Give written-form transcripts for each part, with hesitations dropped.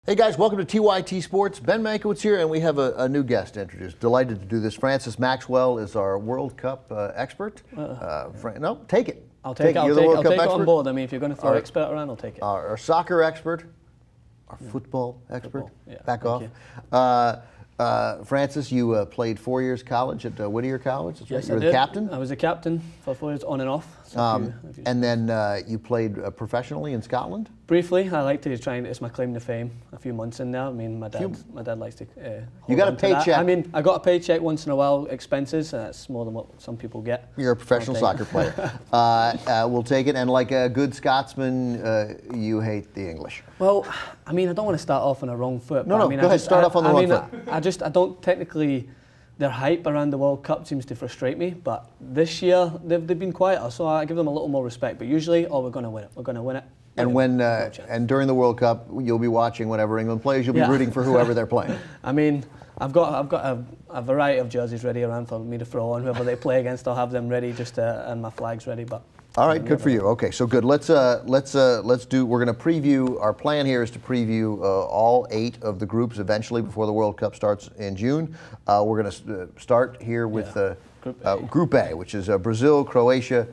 Hey guys, welcome to TYT Sports. Ben Mankiewicz here, and we have a new guest to introduce. Delighted to do this. Francis Maxwell is our World Cup expert. No, take it. I'll take it. I'll take it on board. I mean, if you're going to throw expert around, I'll take it. Our soccer expert, our football expert. Football. Yeah, back off. Francis, you played 4 years college at Whittier College. That's right. Yes, You were I the did. captain. I was a captain for 4 years, on and off. And then you played professionally in Scotland. Briefly, I like to try and, it's my claim to fame, a few months in there. I mean, my dad likes to You got a paycheck. I mean, I got a paycheck once in a while, expenses, and that's more than what some people get. You're a professional soccer player. We'll take it. And like a good Scotsman, you hate the English. Well, I mean, I don't want to start off on a wrong foot. No, but I mean, go ahead. Start off on the wrong foot. I don't technically. Their hype around the World Cup seems to frustrate me, but this year they've been quieter, so I give them a little more respect. But usually, we're going to win it. We're going to win it. And when and during the World Cup, you'll be watching whenever England plays. You'll be rooting for whoever they're playing. I mean, I've got a variety of jerseys ready around for me to throw on. Whoever they play against, I'll have them ready, and my flags ready. But all right, good for you. Okay, so good. Let's do. We're going to preview. Our plan here is to preview all 8 of the groups eventually before the World Cup starts in June. We're going to start here with Group A, which is Brazil, Croatia,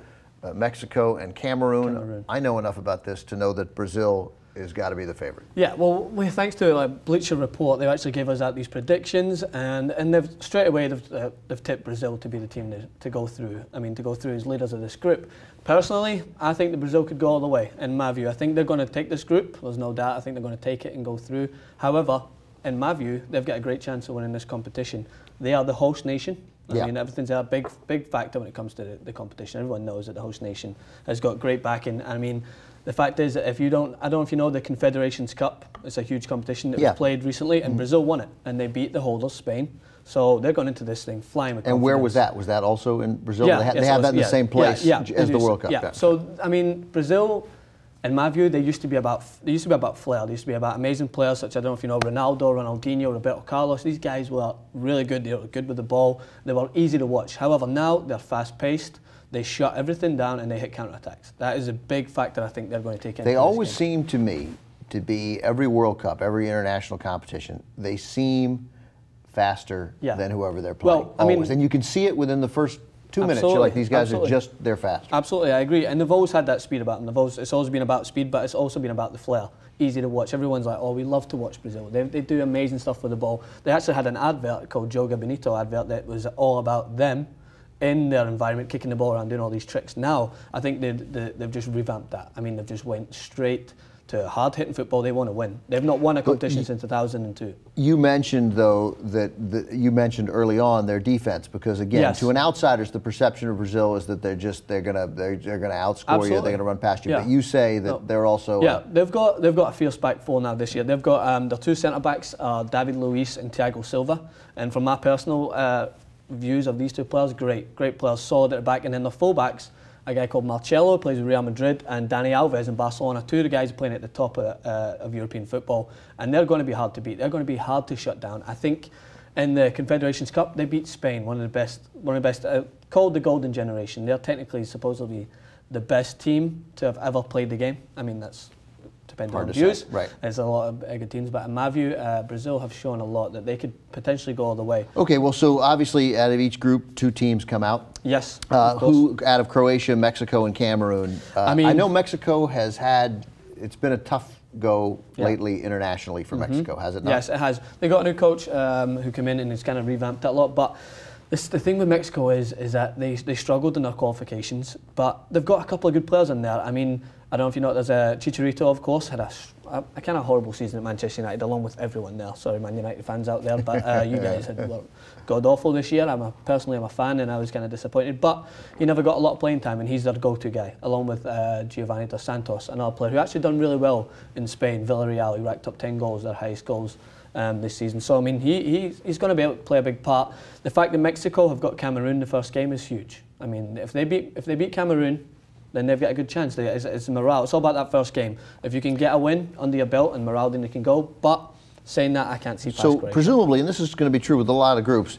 Mexico, and Cameroon. I know enough about this to know that Brazil has got to be the favorite. Yeah, well, thanks to Bleacher Report, they actually gave us out these predictions, and they've straight away they've tipped Brazil to be the team to go through. I mean, to go through as leaders of this group. Personally, I think that Brazil could go all the way. In my view, I think they're going to take this group. There's no doubt. I think they're going to take it and go through. However, in my view, they've got a great chance of winning this competition. They are the host nation. I mean, everything's a big factor when it comes to the competition. Everyone knows that the host nation has got great backing. I mean, the fact is that if you don't, I don't know if you know the Confederation Cup. It's a huge competition that was played recently, and Brazil won it, and they beat the holders, Spain. So they're going into this thing flying with confidence. And where was that? Was that also in Brazil? Yeah, they had that in the same place as the World Cup. Yeah. So I mean, Brazil, in my view, they used to be about flair. They used to be about amazing players such, I don't know if you know, Ronaldo, Ronaldinho, Roberto Carlos. These guys were really good. They were good with the ball. They were easy to watch. However, now they're fast-paced. They shut everything down and they hit counter-attacks. That is a big factor I think they're going to take into They this always game. seem to me to be, every World Cup, every international competition, they seem faster than whoever they're playing. Well, I mean, and you can see it within the first 2 minutes. You're like, these guys are they're fast. Absolutely, I agree. And they've always had that speed about them. It's always been about speed, but it's also been about the flair. Easy to watch. Everyone's like, oh, we love to watch Brazil. They do amazing stuff with the ball. They actually had an advert called Joga Bonito advert that was all about them in their environment, kicking the ball around, doing all these tricks. Now, I think they've just revamped that. I mean, they've just went straight to hard-hitting football. They want to win. They've not won a competition since 2002. You mentioned, though, you mentioned early on their defense, because again, to an outsider, the perception of Brazil is that they're gonna outscore you, they're gonna run past you. But you say that they're also they've got a fierce back four now this year. They've got their 2 centre backs are David Luiz and Thiago Silva, and from my personal views of these 2 players, great players, solid at the back, and then the full backs, a guy called Marcelo, who plays with Real Madrid, and Dani Alves in Barcelona, 2 of the guys playing at the top of European football, and they're going to be hard to beat. They're going to be hard to shut down. I think in the Confederation Cup, they beat Spain, one of the best, called the Golden Generation. They're technically supposedly the best team to have ever played the game. I mean, that's depending on views. Right. There's a lot of good teams, but in my view, Brazil have shown a lot that they could potentially go all the way. Okay, well, so obviously out of each group, 2 teams come out. Yes. Who out of Croatia, Mexico, and Cameroon? I know Mexico has had. It's been a tough go lately internationally for Mexico, has it not? Yes, it has. They got a new coach who came in and has kind of revamped that a lot, but. The thing with Mexico is that they struggled in their qualifications, but they've got a couple of good players in there. I mean, I don't know if you know, there's Chicharito, of course, had a kind of horrible season at Manchester United, along with everyone there. Sorry, Man United fans out there, but you guys were god-awful this year. Personally, I'm a fan, and I was kind of disappointed. But he never got a lot of playing time, and he's their go-to guy, along with Giovanni Dos Santos, another player who actually done really well in Spain, Villarreal. He racked up 10 goals, their highest goals this season. So, I mean, he's going to be able to play a big part. The fact that Mexico have got Cameroon the first game is huge. I mean, if they beat Cameroon, then they've got a good chance. It's morale. It's all about that first game. If you can get a win under your belt and morale, then they can go. But saying that, I can't see past Croatia. Presumably, and this is going to be true with a lot of groups,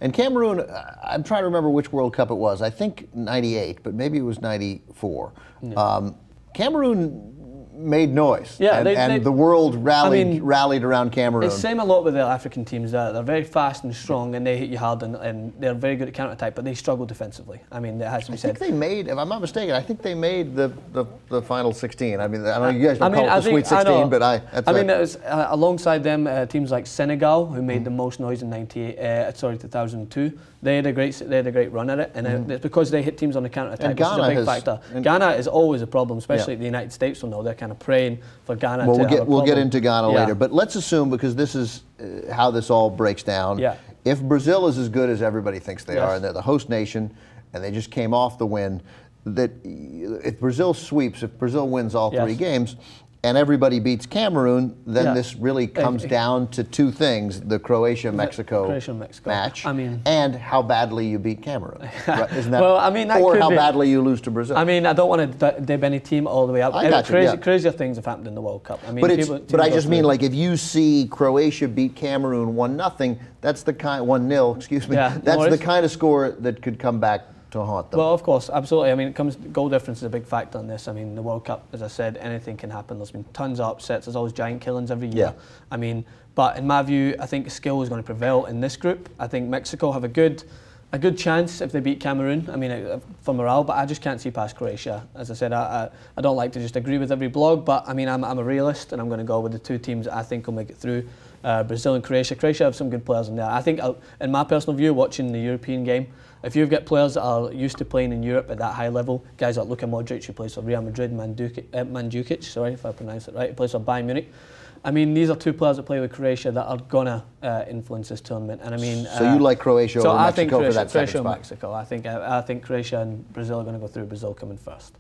and Cameroon, I'm trying to remember which World Cup it was. I think 98, but maybe it was 94. Yeah. Cameroon made noise. Yeah, and the world rallied around Cameroon. It's the same a lot with the African teams. They're very fast and strong, and they hit you hard, and they're very good at counter-attack, but they struggle defensively. I mean, that has to be said. I think they made, if I'm not mistaken, I think they made the final 16. I mean, I know you guys don't call it the Sweet 16, but it was alongside them teams like Senegal, who made the most noise in 2002. They had a great run at it, and it's because they hit teams on the counter-attack, which is a big factor. Ghana is always a problem, especially the United States will know. They're kind of praying for Ghana to have a problem. We'll get into Ghana later, but let's assume, because this is how this all breaks down, if Brazil is as good as everybody thinks they are, and they're the host nation, and they just came off the win, that if Brazil sweeps, if Brazil wins all 3 games, and everybody beats Cameroon, then this really comes down to 2 things: the Croatia-Mexico match, and how badly you beat Cameroon. Right? Isn't that? Well, I mean, that or how badly you lose to Brazil. I mean, I don't want to dib any team all the way up. Crazier things have happened in the World Cup. I mean, but I just mean, like, if you see Croatia beat Cameroon 1-0, that's the kind 1-0. Excuse me. Yeah, that's the kind of score that could come back to haunt them. Well, of course, absolutely. I mean, goal difference is a big factor in this. I mean, the World Cup, as I said, anything can happen. There's been tons of upsets. There's always giant killings every year. I mean, but in my view, I think skill is going to prevail in this group. I think Mexico have a good chance if they beat Cameroon. I mean, for morale, but I just can't see past Croatia. As I said, I don't like to just agree with every blog, but I mean, I'm a realist, and I'm going to go with the 2 teams that I think will make it through. Brazil and Croatia. Croatia have some good players in there. I think, in my personal view, watching the European game, if you've got players that are used to playing in Europe at that high level, guys like Luka Modric, who plays for Real Madrid, Mandzukic, sorry if I pronounced it right, who plays for Bayern Munich. I mean, these are 2 players that play with Croatia that are gonna influence this tournament. And I mean, so you like Croatia over Mexico for that second spot? Mexico. I think Croatia and Brazil are going to go through. Brazil coming first.